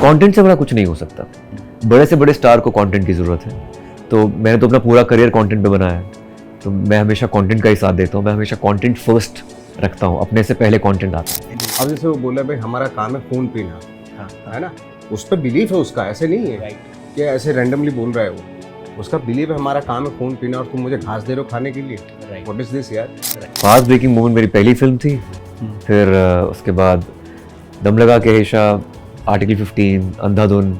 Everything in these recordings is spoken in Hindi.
कंटेंट से बड़ा कुछ नहीं हो सकता। बड़े से बड़े स्टार को कंटेंट की ज़रूरत है, तो मैंने तो अपना पूरा करियर कंटेंट पे बनाया है, तो मैं हमेशा कंटेंट का ही साथ देता हूँ। मैं हमेशा कंटेंट फर्स्ट रखता हूँ, अपने से पहले कंटेंट आता है। अब जैसे वो बोला भाई हमारा काम है खून पीना, है ना, उस पर बिलीफ है उसका, ऐसे नहीं है कि ऐसे रैंडमली बोल रहा है वो, उसका बिलीव है हमारा काम है खून पीना और तुम मुझे घास दे रहे हो खाने के लिए। व्हाट इज दिस यार। फास्ट ब्रेकिंग मोमेंट मेरी पहली फिल्म थी, फिर उसके बाद दम लगा के हेशा, आर्टिकल 15, अंधाधुन,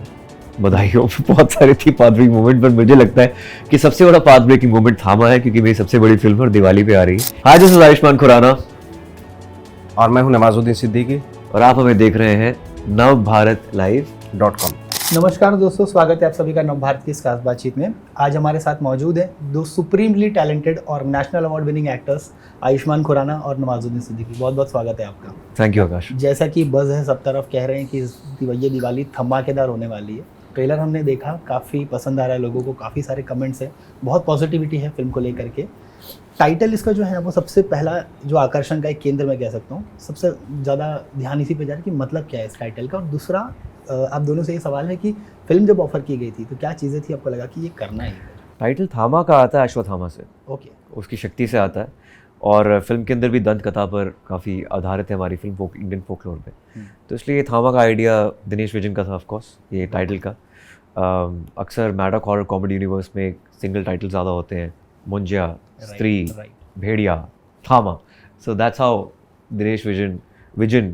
बधाइयों, बहुत सारी थी पाथ ब्रेकिंग मोमेंट, पर मुझे लगता है कि सबसे बड़ा पाथ ब्रेकिंग मोमेंट थामा है, क्योंकि मेरी सबसे बड़ी फिल्म और दिवाली पे आ रही है। हाय, दिस इज आयुष्मान खुराना और मैं हूं नवाजुद्दीन सिद्दीकी और आप हमें देख रहे हैं navbharatlive.com। नमस्कार दोस्तों, स्वागत है आप सभी का नवभारत की इस खास बातचीत में। आज हमारे साथ मौजूद हैं दो सुप्रीमली टैलेंटेड और national award winning actors Ayushmann Khurrana और नवाजुद्दीन सिद्दीकी। बहुत बहुत स्वागत है आपका। Thank you Akash. जैसा कि बज़ है, सब तरफ कह रहे हैं कि ये दिवाली धमाकेदार होने वाली है। ट्रेलर हमने देखा, काफ़ी पसंद आ रहा है लोगों को, काफ़ी सारे कमेंट्स हैं, बहुत पॉजिटिविटी है फिल्म को लेकर के। टाइटल इसका जो है वो सबसे पहला जो आकर्षण का एक केंद्र मैं कह सकता हूँ, सबसे ज़्यादा ध्यान इसी पे जा रहा है कि मतलब क्या है इस टाइटल का। और दूसरा, आप दोनों से ये सवाल है कि फिल्म जब ऑफर की गई थी तो क्या चीज़ें थी आपको लगा कि ये करना है? टाइटल थामा का आता है अश्वत्थामा से, ओके, उसकी शक्ति से आता है, और फिल्म के अंदर भी दंत कथा पर काफ़ी आधारित है हमारी फिल्म, इंडियन फोकलोर पे। तो इसलिए थामा का आइडिया दिनेश विजन का था ऑफ कोर्स, ये टाइटल का। अक्सर मैडॉक हॉरर कॉमेडी यूनिवर्स में सिंगल टाइटल ज़्यादा होते हैं, मुंजिया, स्त्री, भेड़िया, थामा। So that's how Dinesh vision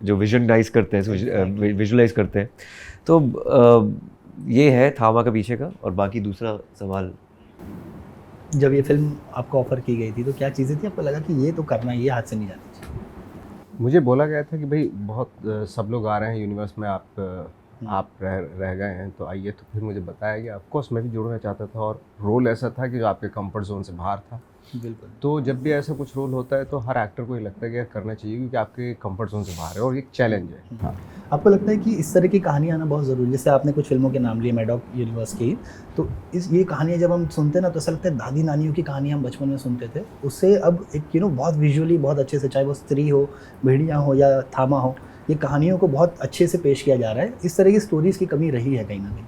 जो विजनलाइज करते हैं, विजुलाइज करते हैं। तो ये है थामा का पीछे का। और बाकी दूसरा सवाल, जब ये फिल्म आपको ऑफर की गई थी तो क्या चीज़ें थी आपको लगा कि ये तो करना है, ये हाथ से नहीं जानी चाहिए? मुझे बोला गया था कि भाई बहुत सब लोग आ रहे हैं यूनिवर्स में, आप रह गए हैं तो आइए। तो फिर मुझे बताया गया, ऑफकोर्स मैं भी जुड़ना चाहता था, और रोल ऐसा था कि जो आपके कंफर्ट जोन से बाहर था। बिल्कुल। तो जब भी ऐसा कुछ रोल होता है तो हर एक्टर को ये लगता है कि करना चाहिए, क्योंकि आपके कंफर्ट जोन से बाहर है और एक चैलेंज है। हाँ। आपको लगता है कि इस तरह की कहानियाँ आना बहुत ज़रूरी है? जैसे आपने कुछ फिल्मों के नाम लिए मैडॉक यूनिवर्स की, तो ये कहानियाँ जब हम सुनते हैं ना तो ऐसा लगता है दादी नानियों की कहानियाँ हम बचपन में सुनते थे, उससे अब एक बहुत विजुअली बहुत अच्छे से, चाहे वो स्त्री हो, भेड़िया हो या थामा हो, ये कहानियों को बहुत अच्छे से पेश किया जा रहा है। इस तरह की स्टोरीज़ की कमी रही है कहीं ना कहीं।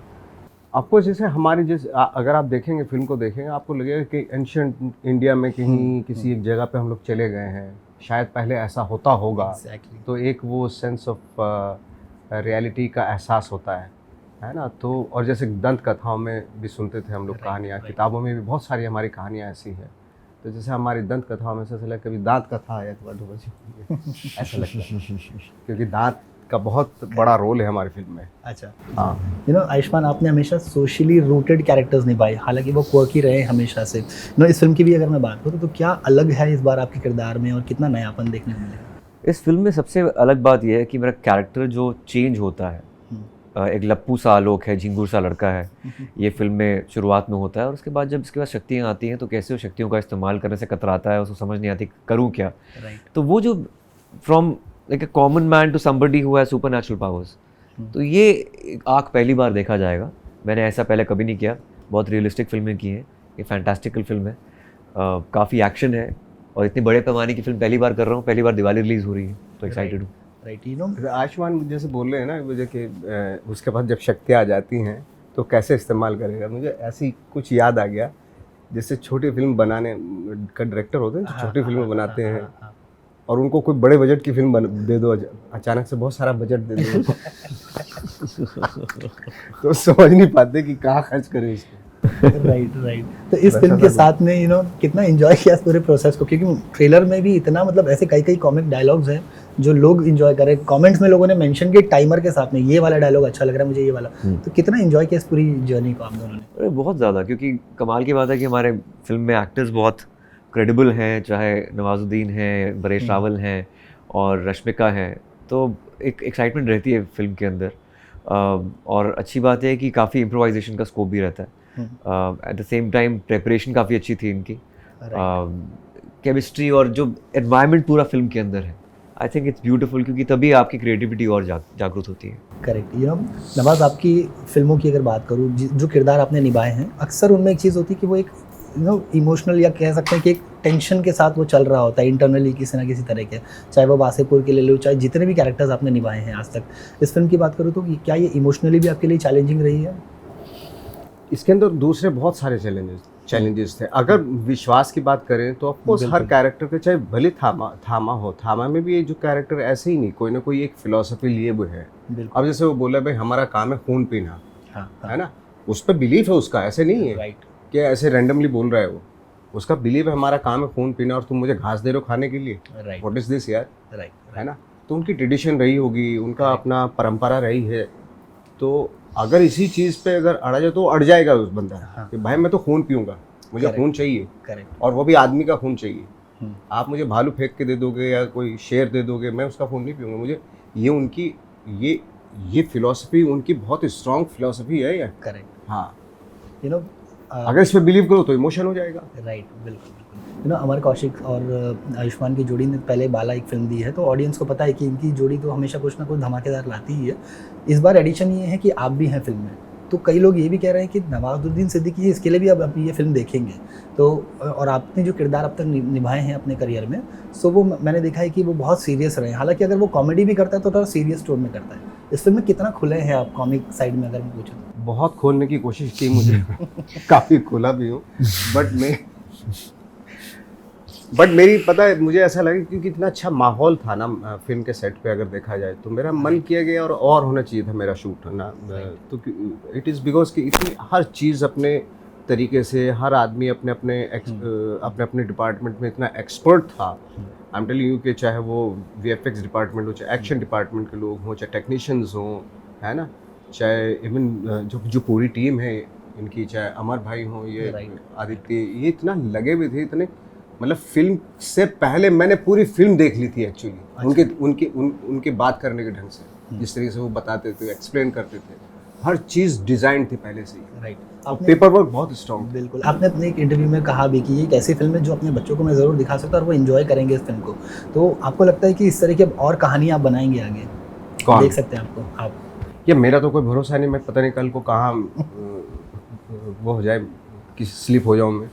आपको जैसे हमारे अगर आप देखेंगे, फिल्म को देखेंगे, आपको लगेगा कि एंशिएंट इंडिया में कहीं किसी एक जगह पे हम लोग चले गए हैं, शायद पहले ऐसा होता होगा। Exactly. तो एक वो सेंस ऑफ रियलिटी का एहसास होता है ना। तो और जैसे दंत कथाओं में भी सुनते थे हम लोग कहानियाँ, किताबों में भी बहुत सारी हमारी कहानियाँ ऐसी हैं। तो जैसे हमारी दंत कथाओं में से लगा कभी दांत कथा आया तो ऐसा लगता है, क्योंकि दांत का बहुत बड़ा रोल है हमारी फिल्म में। अच्छा, हाँ। आयुष्मान, आपने हमेशा सोशली रूटेड कैरेक्टर्स निभाए, हालांकि वो क्वर्की रहे हमेशा से। इस फिल्म की भी अगर मैं बात करूँ तो क्या अलग है इस बार आपके किरदार में और कितना नयापन देखने को मिलेगा? इस फिल्म में सबसे अलग बात यह है कि मेरा कैरेक्टर जो चेंज होता है, एक लप्पू सा आलोक है, झिंगुर सा लड़का है, ये फिल्म में शुरुआत में होता है, और उसके बाद जब इसके पास शक्तियाँ आती हैं तो कैसे उस शक्तियों का इस्तेमाल करने से कतराता है, उसको समझ नहीं आती करूँ क्या। तो वो जो from like a common man to somebody who has super natural powers, तो ये आँख पहली बार देखा जाएगा। मैंने ऐसा पहले कभी नहीं किया। बहुत रियलिस्टिक फिल्में की हैं, ये फैंटास्टिकल फिल्म है, काफ़ी एक्शन है, और इतनी बड़े पैमाने की फिल्म पहली बार कर रहा हूँ, पहली बार दिवाली रिलीज़ हो रही है, तो एक्साइटेड हूँ। आयुष्मान जैसे बोल रहे हैं ना मुझे कि उसके बाद जब शक्तियाँ आ जाती हैं तो कैसे इस्तेमाल करेगा, मुझे ऐसी कुछ याद आ गया। जैसे छोटी फिल्म बनाने का डायरेक्टर होते हैं जो छोटी फिल्में बनाते हैं, और उनको कोई बड़े बजट की फिल्म दे दो, अचानक से बहुत सारा बजट दे दो तो समझ नहीं पाते कि कहाँ खर्च करें इसको। राइट। तो इस फिल्म के साथ में कितना एंजॉय किया इस पूरे प्रोसेस को, क्योंकि ट्रेलर में भी इतना ऐसे कई कॉमिक डायलॉग्स हैं जो लोग एंजॉय कर रहे हैं। कमेंट्स में लोगों ने मेंशन किया टाइमर के साथ में, ये वाला डायलॉग अच्छा लग रहा है मुझे, ये वाला। तो कितना एंजॉय किया इस पूरी जर्नी को आप दोनों ने? अरे बहुत ज़्यादा, क्योंकि कमाल की बात है कि हमारे फिल्म में एक्टर्स बहुत क्रेडिबल हैं, चाहे नवाजुद्दीन हैं, परेश रावल हैं और रश्मिका हैं, तो एक एक्साइटमेंट रहती है फिल्म के अंदर। और अच्छी बात है कि काफ़ी इम्प्रोवाइजेशन का स्कोप भी रहता है। At the same time preparation काफ़ी अच्छी थी इनकी, केमिस्ट्री और जो एनवायरनमेंट पूरा फिल्म के अंदर है, आई थिंक इट्स ब्यूटीफुल, क्योंकि तभी आपकी क्रिएटिविटी और जागरूक होती है। करेक्ट। नवाज, आपकी फिल्मों की अगर बात करूँ, जो किरदार आपने निभाए हैं, अक्सर उनमें एक चीज़ होती है कि वो एक इमोशनल या कह सकते हैं कि एक टेंशन के साथ वो चल रहा होता है इंटरनली किसी ना किसी तरह के, चाहे वो वासेपुर के ले लो, चाहे जितने भी कैरेक्टर्स आपने निभाए हैं आज तक। इस फिल्म की बात करूँ तो क्या ये इमोशनली भी आपके लिए चैलेंजिंग रही है? इसके अंदर दूसरे बहुत सारे चैलेंजेस थे। अगर विश्वास की बात करें तो ऑफकोर्स हर कैरेक्टर के, चाहे भले थामा में भी ये जो कैरेक्टर ऐसे ही नहीं, कोई ना कोई एक फिलॉसफी लिए हुए है। अब जैसे वो बोला भाई हमारा काम है खून पीना, है ना, उस पर बिलीफ है उसका, ऐसे नहीं है कि ऐसे रैंडमली बोल रहा है वो, उसका बिलीव है हमारा काम है खून पीना और तुम मुझे घास दे रहे हो खाने के लिए, व्हाट इज दिस यार, है ना। तो उनकी ट्रेडिशन रही होगी, उनका अपना परंपरा रही है, तो अगर इसी चीज़ पे अगर अड़ा जाए तो अड़ जाएगा उस बंदा कि भाई मैं तो खून पीऊँगा, मुझे खून चाहिए, और वो भी आदमी का खून चाहिए। आप मुझे भालू फेंक के दे दोगे या कोई शेर दे दोगे, मैं उसका खून नहीं पीऊँगा। मुझे ये उनकी ये फिलॉसफी उनकी बहुत स्ट्रॉन्ग फिलॉसफी है यार। करेक्ट। हाँ, यू नो अगर इस पे बिलीव करो तो इमोशन हो जाएगा। राइट, बिल्कुल। यू नो अमर कौशिक और आयुष्मान की जोड़ी ने पहले बाला एक फिल्म दी है, तो ऑडियंस को पता है कि इनकी जोड़ी तो हमेशा कुछ ना कुछ धमाकेदार लाती ही है। इस बार एडिशन ये है कि आप भी हैं फिल्म में, तो कई लोग ये भी कह रहे हैं कि नवाजुद्दीन सिद्दीकी इसके लिए भी अब ये फिल्म देखेंगे। तो और आपने जो किरदार अब तक निभाए हैं अपने करियर में, सो वो मैंने देखा है कि वो बहुत सीरियस रहे हैं। हालांकि अगर वो कॉमेडी भी करता है तो थोड़ा सीरियस टोन में करता है। इस फिल्म में कितना खुले हैं आप कॉमिक साइड में, अगर मैं पूछूँ? बहुत खोलने की कोशिश की मुझे काफ़ी खुला भी हूँ, बट मेरी पता है मुझे ऐसा लगा क्योंकि इतना अच्छा माहौल था ना फिल्म के सेट पे, अगर देखा जाए तो मेरा मन किया गया और होना चाहिए था मेरा शूट ना। तो इट इज़ बिकॉज कि इतनी हर चीज़ अपने तरीके से, हर आदमी अपने अपने डिपार्टमेंट में इतना एक्सपर्ट था। आई एम टेलिंग यू कि चाहे वो VFX डिपार्टमेंट हो, चाहे एक्शन डिपार्टमेंट के लोग हों, चाहे टेक्नीशियंस हों, है ना, चाहे इवन जो पूरी टीम है इनकी, चाहे अमर भाई हों, ये आदित्य, ये इतना लगे हुए थे, इतने मतलब फिल्म से पहले मैंने पूरी फिल्म देख ली थी एक्चुअली। उनके बात करने के ढंग से, जिस तरीके से वो बताते थे, एक्सप्लेन करते थे, हर चीज़ डिज़ाइन थी पहले से ही। राइट। पेपर वर्क बहुत स्ट्रॉन्ग। बिल्कुल। आपने अपने एक इंटरव्यू में कहा भी कि ये एक ऐसी फिल्म है जो अपने बच्चों को मैं ज़रूर दिखा सकता हूँ और वो एंजॉय करेंगे इस फिल्म को। तो आपको लगता है कि इस तरह की और कहानियाँ आप बनाएंगे आगे? कौन देख सकते हैं आपको? आप ये मेरा तो कोई भरोसा नहीं, मैं पता नहीं कल को कहाँ वो हो जाए कि स्लिप हो जाऊँ मैं।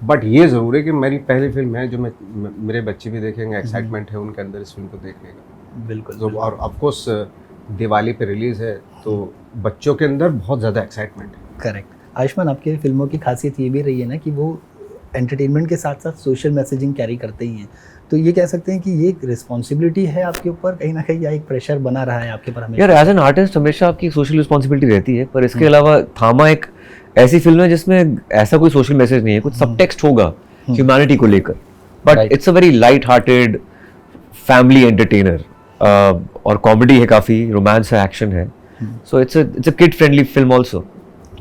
बट ये ज़रूर है कि मेरी पहली फिल्म है जो मेरे बच्चे भी देखेंगे, एक्साइटमेंट है उनके अंदर इस फिल्म को देखने का। बिल्कुल। और ऑफकोर्स दिवाली पे रिलीज़ है तो बच्चों के अंदर बहुत ज़्यादा एक्साइटमेंट है। करेक्ट। आयुष्मान, आपकी फिल्मों की खासियत ये भी रही है ना कि वो एंटरटेनमेंट के साथ साथ सोशल मैसेजिंग कैरी करते ही हैं। तो ये कह सकते हैं कि ये एक रिस्पॉन्सिबिलिटी है आपके ऊपर कहीं ना कहीं, या एक प्रेशर बना रहा है आपके ऊपर हमेशा? यार एज एन आर्टिस्ट हमेशा आपकी सोशल रिस्पॉन्सिबिलिटी रहती है, पर इसके अलावा थामा एक ऐसी फिल्म है जिसमें ऐसा कोई सोशल मैसेज नहीं है, कुछ सबटेक्स्ट होगा ह्यूमैनिटी को लेकर, but it's a very light hearted family entertainer, और कॉमेडी है, काफ़ी रोमांस है, एक्शन है, so it's a kid friendly film also.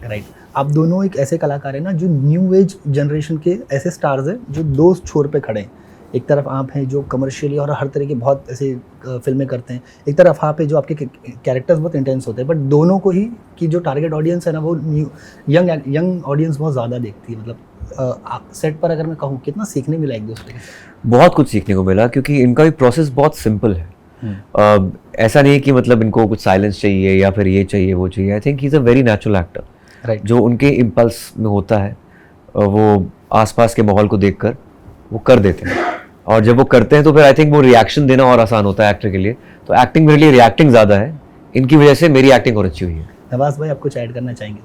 Right. आप दोनों एक ऐसे कलाकार हैं ना जो न्यू एज जनरेशन के ऐसे स्टार्स हैं जो दो छोर पे खड़े हैं। एक तरफ आप हैं जो कमर्शियली और हर तरह के बहुत ऐसे फिल्में करते हैं, एक तरफ आप है जो आपके कैरेक्टर्स बहुत इंटेंस होते हैं, बट दोनों को ही की जो टारगेट ऑडियंस है ना वो यंग ऑडियंस बहुत ज़्यादा देखती है। मतलब सेट पर अगर मैं कहूँ कितना सीखने मिला एक दूसरे से? बहुत कुछ सीखने को मिला, क्योंकि इनका भी प्रोसेस बहुत सिंपल है। ऐसा नहीं है कि मतलब इनको कुछ साइलेंस चाहिए या फिर ये चाहिए वो चाहिए। I think he is a very natural actor. Right. जो उनके इम्पल्स में होता है वो आसपास के माहौल को देखकर वो कर देते हैं, और जब वो करते हैं तो फिर आई थिंक वो रिएक्शन देना और आसान होता है एक्टर के लिए। तो एक्टिंग मेरे लिए रिएक्टिंग ज़्यादा है, इनकी वजह से मेरी एक्टिंग और अच्छी हुई है। नवाज भाई, आप कुछ ऐड करना चाहेंगे?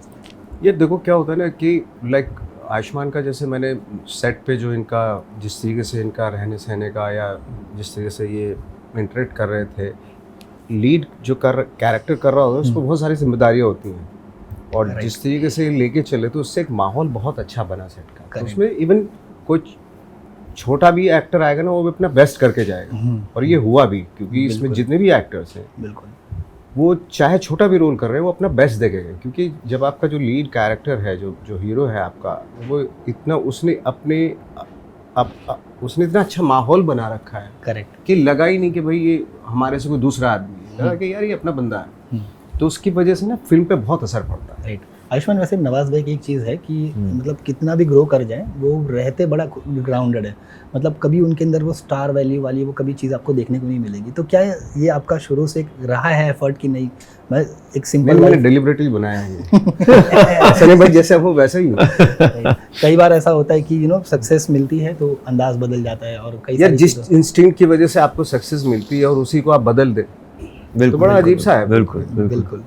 ये देखो क्या होता है ना कि लाइक आयुष्मान का, जैसे मैंने सेट पे जो इनका जिस तरीके से इनका रहने सहने का या जिस तरीके से ये इंटरेक्ट कर रहे थे, लीड जो कैरेक्टर कर रहा होता है उसको बहुत सारी जिम्मेदारियाँ होती हैं, और जिस तरीके से लेके चले तो उससे एक माहौल बहुत अच्छा बना सेट का। तो उसमें इवन कोई छोटा भी एक्टर आएगा ना वो भी अपना बेस्ट करके जाएगा, और ये हुआ भी, क्योंकि इसमें जितने भी एक्टर्स हैं बिल्कुल वो चाहे छोटा भी रोल कर रहे हैं वो अपना बेस्ट देखेगा। क्योंकि जब आपका जो लीड कैरेक्टर है, जो हीरो है आपका, वो इतना उसने उसने इतना अच्छा माहौल बना रखा है, करेक्ट, कि लगा ही नहीं कि भाई ये हमारे से कोई दूसरा आदमी है, लगा कि यार ये अपना बंदा है। तो उसकी वजह से ना फिल्म पे बहुत असर पड़ता है। राइट। आयुष्मान, वैसे नवाज भाई की एक चीज़ है कि मतलब कितना भी ग्रो कर जाए वो रहते बड़ा ग्राउंडेड है, मतलब कभी उनके अंदर वो स्टार वैल्यू वाली वो कभी चीज़ आपको देखने को नहीं मिलेगी। तो क्या ये आपका शुरू से रहा है एफर्ट कि नहीं मैं एक सिंपल मैंने डिलिबरेटली बनाया है ये ऐसा नहीं भाई जैसे वो वैसे ही हो। कई बार ऐसा होता है कि सक्सेस मिलती है तो अंदाज बदल जाता है और कई यार जिस इंस्टिंक्ट की वजह से आपको सक्सेस मिलती है और उसी को आप बदल दे, तो बड़ा अजीब सा है। बिल्कुल बिल्कुल।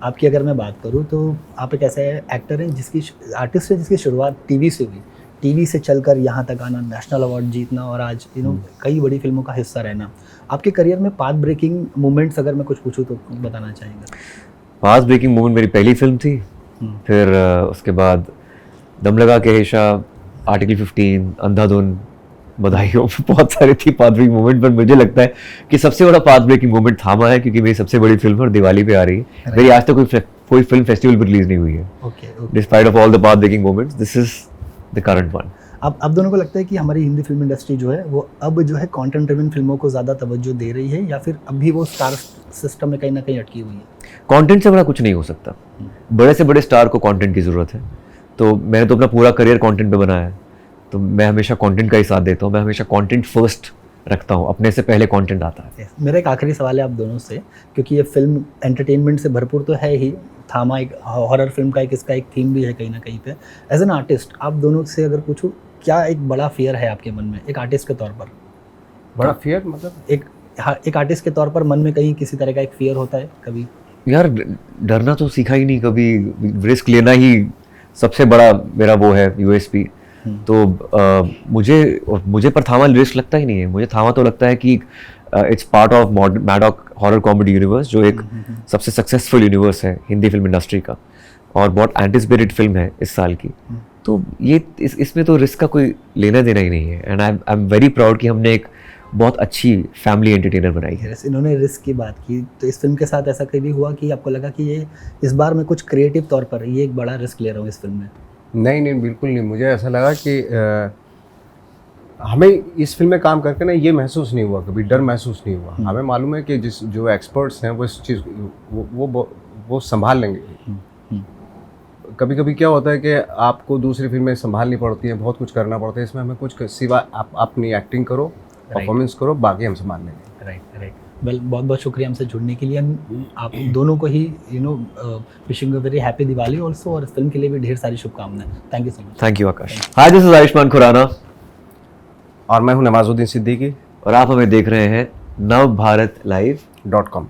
आपकी अगर मैं बात करूँ तो आप एक ऐसे एक्टर हैं जिसकी आर्टिस्ट है जिसकी शुरुआत टीवी से हुई, टीवी से चलकर यहाँ तक आना, नेशनल अवार्ड जीतना और आज कई बड़ी फिल्मों का हिस्सा रहना। आपके करियर में पाथ ब्रेकिंग मोमेंट्स अगर मैं कुछ पूछूं तो बताना चाहेंगे? पाथ ब्रेकिंग मोमेंट मेरी पहली फिल्म थी, फिर उसके बाद दम लगा के हेशा, आर्टिकल 15, अंधाधुन, बधाइयों, बहुत सारी थी पाथ ब्रेकिंग मोमेंट। पर मुझे लगता है कि सबसे बड़ा पाथ ब्रेकिंग मोमेंट थामा है, क्योंकि मेरी सबसे बड़ी फिल्म और दिवाली पे आ रही है। मेरी आज तक कोई फिल्म फेस्टिवल पर रिलीज नहीं हुई है, despite of all the path breaking moments. This is the current one. अब दोनों को लगता है कि हमारी हिंदी फिल्म इंडस्ट्री जो है वो अब जो है कंटेंट ड्रिवन फिल्मों को ज़्यादा तवज्जो दे रही है, या फिर अभी वो स्टार सिस्टम में कहीं ना कहीं अटकी हुई है? कंटेंट से बड़ा कुछ नहीं हो सकता, बड़े से बड़े स्टार को कंटेंट की ज़रूरत है। तो मैंने तो अपना पूरा करियर कंटेंट पे बनाया है, तो मैं हमेशा कंटेंट का ही साथ देता हूँ। मैं हमेशा कंटेंट फर्स्ट रखता हूँ, अपने से पहले कंटेंट आता है। मेरा एक आखिरी सवाल है आप दोनों से, क्योंकि ये फिल्म एंटरटेनमेंट से भरपूर तो है ही, थामा एक हॉरर फिल्म का इसका एक थीम भी है कहीं ना कहीं पे। एज एन आर्टिस्ट आप दोनों से अगर पूछूं, क्या एक बड़ा फियर है आपके मन में एक आर्टिस्ट के तौर पर? बड़ा फियर मतलब एक आर्टिस्ट के तौर पर मन में कहीं किसी तरह का एक फियर होता है कभी? यार डरना तो सीखा ही नहीं कभी, रिस्क लेना ही सबसे बड़ा मेरा वो है यूएसपी। तो मुझे पर थामा रिस्क लगता ही नहीं है। मुझे थामा तो लगता है कि it's part of Maddock horror comedy universe, जो एक सबसे सक्सेसफुल यूनिवर्स है हिंदी फिल्म इंडस्ट्री का, और बहुत एंटिसिपेटेड फिल्म है इस साल की। तो ये इसमें तो रिस्क का कोई लेना देना ही नहीं है। And I am very proud कि हमने एक बहुत अच्छी फैमिली एंटरटेनर बनाई है। इन्होंने रिस्क की बात की, तो इस फिल्म के साथ ऐसा कभी हुआ कि आपको लगा कि ये इस बार मैं कुछ क्रिएटिव तौर पर ये एक बड़ा रिस्क ले रहा हूँ इस फिल्म में? नहीं, बिल्कुल नहीं। मुझे ऐसा लगा कि हमें इस फिल्म में काम करके ना ये महसूस नहीं हुआ, कभी डर महसूस नहीं हुआ। हमें मालूम है कि जो एक्सपर्ट्स हैं वो इस चीज़ वो संभाल लेंगे। कभी कभी क्या होता है कि आपको दूसरी फिल्में संभालनी पड़ती है, बहुत कुछ करना पड़ता है। इसमें हमें कुछ सिवा आप अपनी एक्टिंग करो, परफॉर्मेंस करो, बाकी हम संभाल लेंगे। राइट। वेल, बहुत बहुत शुक्रिया हमसे जुड़ने के लिए। आप दोनों को ही wishing a very happy Diwali also, और इस फिल्म के लिए भी ढेर सारी शुभकामनाएं। Thank you so much. Thank you Akash. Hi, this is Ayushmann Khurrana और मैं हूं नवाजुद्दीन सिद्दीकी, और आप हमें देख रहे हैं नवभारत लाइव.com।